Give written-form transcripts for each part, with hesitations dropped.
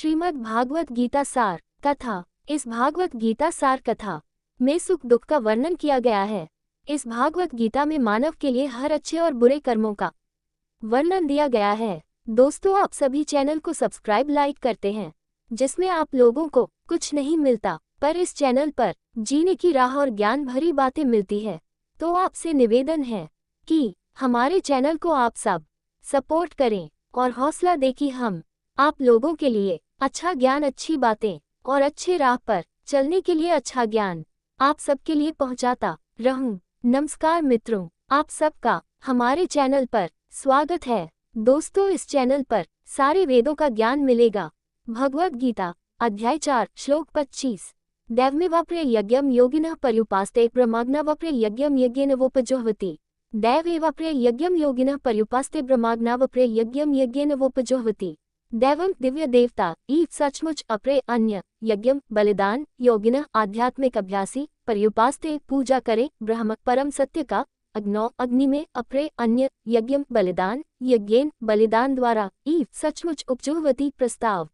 श्रीमद् भागवत गीता सार कथा। इस भागवत गीता सार कथा में सुख दुख का वर्णन किया गया है। इस भागवत गीता में मानव के लिए हर अच्छे और बुरे कर्मों का वर्णन दिया गया है। दोस्तों, आप सभी चैनल को सब्सक्राइब लाइक करते हैं, जिसमें आप लोगों को कुछ नहीं मिलता, पर इस चैनल पर जीने की राह और ज्ञान भरी बातें मिलती है। तो आपसे निवेदन है कि हमारे चैनल को आप सब सपोर्ट करें और हौसला दें कि हम आप लोगों के लिए अच्छा ज्ञान, अच्छी बातें और अच्छे राह पर चलने के लिए अच्छा ज्ञान आप सबके लिए पहुंचाता रहूं। नमस्कार मित्रों, आप सबका हमारे चैनल पर स्वागत है। दोस्तों, इस चैनल पर सारे वेदों का ज्ञान मिलेगा। भगवद गीता अध्याय 4 श्लोक 25। दैवमेवाप्रे यज्ञम योगिनः पर्युपास्ते ब्रह्माग्नावप्रे यज्ञम यज्ञेन वोपजुह्वति। दैवेवाप्रे यज्ञम योगिनः पर्युपास्ते ब्रह्माग्नावप्रे यज्ञम यज्ञेन वोपजुह्वति। दैवम दिव्य देवता ई सचमुच अप्रे अन्य यज्ञम बलिदान योगिनः आध्यात्मिक अभ्यासी पर्युपास्ते पूजा करे ब्रह्म परम सत्य का अग्नौ अग्नि में अप्रे अन्य यज्ञम बलिदान यज्ञेन बलिदान द्वारा ई सचमुच उपजुह्वति प्रस्ताव।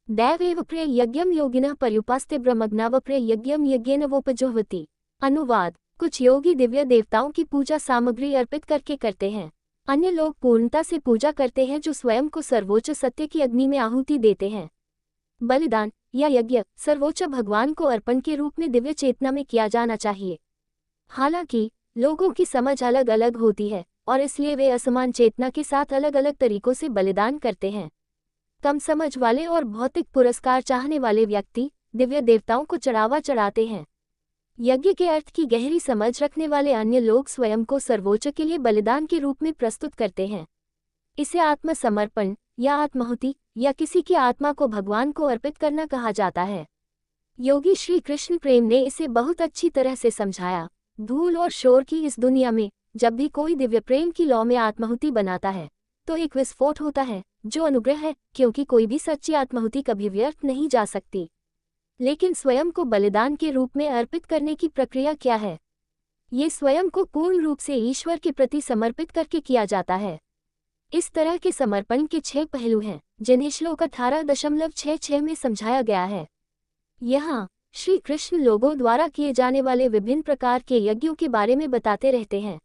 दैवेवप्रे यज्ञम योगिनः पर्युपास्ते ब्रह्मग्नावप्रे यज्ञम यज्ञेन वोपजुह्वति। अनुवाद: कुछ योगी दिव्य देवताओं की पूजा सामग्री अर्पित करके करते हैं। अन्य लोग पूर्णता से पूजा करते हैं, जो स्वयं को सर्वोच्च सत्य की अग्नि में आहुति देते हैं। बलिदान या यज्ञ सर्वोच्च भगवान को अर्पण के रूप में दिव्य चेतना में किया जाना चाहिए। हालांकि लोगों की समझ अलग अलग होती है और इसलिए वे असमान चेतना के साथ अलग अलग तरीकों से बलिदान करते हैं। कम समझ वाले और भौतिक पुरस्कार चाहने वाले व्यक्ति दिव्य देवताओं को चढ़ावा चढ़ाते हैं। यज्ञ के अर्थ की गहरी समझ रखने वाले अन्य लोग स्वयं को सर्वोच्च के लिए बलिदान के रूप में प्रस्तुत करते हैं। इसे आत्मसमर्पण या आत्माहुति या किसी की आत्मा को भगवान को अर्पित करना कहा जाता है। योगी श्री कृष्ण प्रेम ने इसे बहुत अच्छी तरह से समझाया। धूल और शोर की इस दुनिया में जब भी कोई दिव्य प्रेम की लौ में आत्माहुति बनाता है तो एक विस्फोट होता है, जो अनुग्रह है, क्योंकि कोई भी सच्ची आत्माहुति कभी व्यर्थ नहीं जा सकती। लेकिन स्वयं को बलिदान के रूप में अर्पित करने की प्रक्रिया क्या है? ये स्वयं को पूर्ण रूप से ईश्वर के प्रति समर्पित करके किया जाता है। इस तरह के समर्पण के 6 पहलू हैं, जिन्हें श्लोक 18.66 में समझाया गया है। यहाँ श्री कृष्ण लोगों द्वारा किए जाने वाले विभिन्न प्रकार के यज्ञों के बारे में बताते रहते हैं।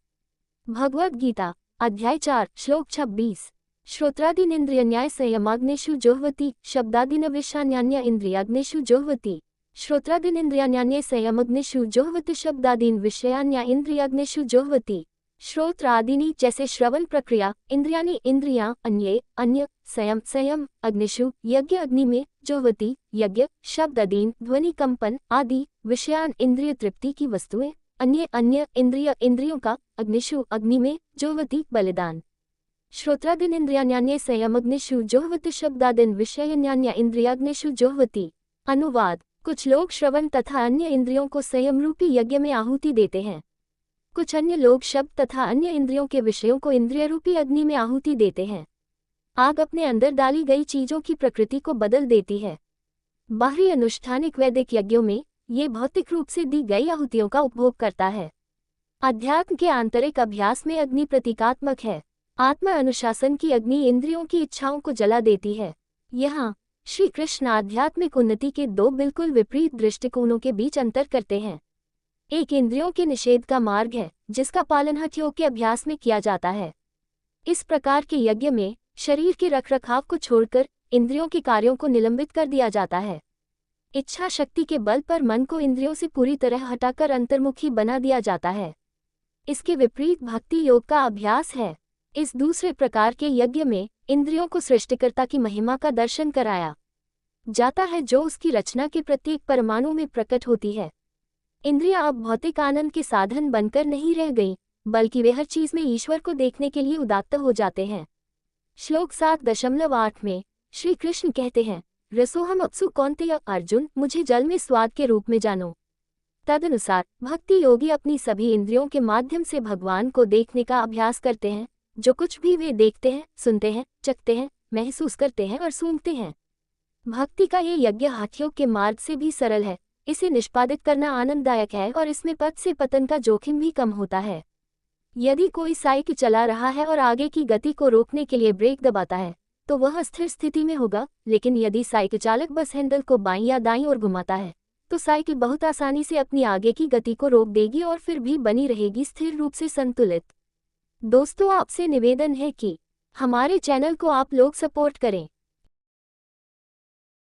भगवद गीता अध्याय 4 श्लोक 26। श्रोत्रादीन इंद्रियन्याय संयमाग्नेषु जोह्वति शब्दादीन विषयान्यान्य इंद्रियाग्नेषु जोह्वति। श्रोत्रादीन इंद्रियान्यान्य संयमग्नेषु जोह्वति शब्दादीन विषयान्या इंद्रियाग्नेषु जोह्वति। श्रोत्र आदिनी जैसे श्रवण प्रक्रिया, इंद्रियानि इंद्रियां, अन्ये अन्य, संयम संयम, अग्निषु यज्ञ अग्नि में, जोह्वति यज्ञ, शब्दादीन ध्वनि कंपन आदि, विषयान इंद्रिय तृप्ति की वस्तुएं, अन्य अन्य इंद्रिय इंद्रियों का, अग्निषु अग्नि में, जोह्वति बलिदान। श्रोत्रादीन इंद्रियान्यान्य संयमग्नेषु जोह्वति शब्दादीन विषयान्यान्य इंद्रियाग्नेषु जोह्वति। अनुवाद: कुछ लोग श्रवण तथा अन्य इंद्रियों को संयम रूपी यज्ञ में आहुति देते हैं। कुछ अन्य लोग शब्द तथा अन्य इंद्रियों के विषयों को इंद्रिय रूपी अग्नि में आहुति देते हैं। आग अपने अंदर डाली गई चीजों की प्रकृति को बदल देती है। बाहरी अनुष्ठानिक वैदिक यज्ञों में ये भौतिक रूप से दी गई आहुतियों का उपभोग करता है। अध्यात्म के आंतरिक अभ्यास में अग्नि प्रतीकात्मक है। आत्मा अनुशासन की अग्नि इंद्रियों की इच्छाओं को जला देती है। यहाँ श्री कृष्ण आध्यात्मिक उन्नति के 2 बिल्कुल विपरीत दृष्टिकोणों के बीच अंतर करते हैं। एक इंद्रियों के निषेध का मार्ग है, जिसका पालन हठ योग के अभ्यास में किया जाता है। इस प्रकार के यज्ञ में शरीर के रखरखाव को छोड़कर इंद्रियों के कार्यों को निलंबित कर दिया जाता है। इच्छा शक्ति के बल पर मन को इंद्रियों से पूरी तरह हटाकर अंतर्मुखी बना दिया जाता है। इसके विपरीत भक्ति योग का अभ्यास है। इस दूसरे प्रकार के यज्ञ में इंद्रियों को सृष्टिकर्ता की महिमा का दर्शन कराया जाता है, जो उसकी रचना के प्रत्येक परमाणु में प्रकट होती है। इंद्रियां अब भौतिक आनंद के साधन बनकर नहीं रह गईं, बल्कि वे हर चीज में ईश्वर को देखने के लिए उदात्त हो जाते हैं। श्लोक 7.8 में श्री कृष्ण कहते हैं, रसोहम अप्सु कौन्तेय अर्जुन, मुझे जल में स्वाद के रूप में जानो। तदनुसार भक्ति योगी अपनी सभी इंद्रियों के माध्यम से भगवान को देखने का अभ्यास करते हैं। जो कुछ भी वे देखते हैं, सुनते हैं, चखते हैं, महसूस करते हैं और सूंघते हैं। भक्ति का ये यज्ञ हठयोग के मार्ग से भी सरल है। इसे निष्पादित करना आनंददायक है और इसमें पद से पतन का जोखिम भी कम होता है। यदि कोई साइकिल चला रहा है और आगे की गति को रोकने के लिए ब्रेक दबाता है, तो वह स्थिर स्थिति में होगा, लेकिन यदि साइकिल चालक बस हैंडल को बाईं या दाईं ओर घुमाता है तो साइकिल बहुत आसानी से अपनी आगे की गति को रोक देगी और फिर भी बनी रहेगी स्थिर रूप से संतुलित। दोस्तों, आपसे निवेदन है कि हमारे चैनल को आप लोग सपोर्ट करें।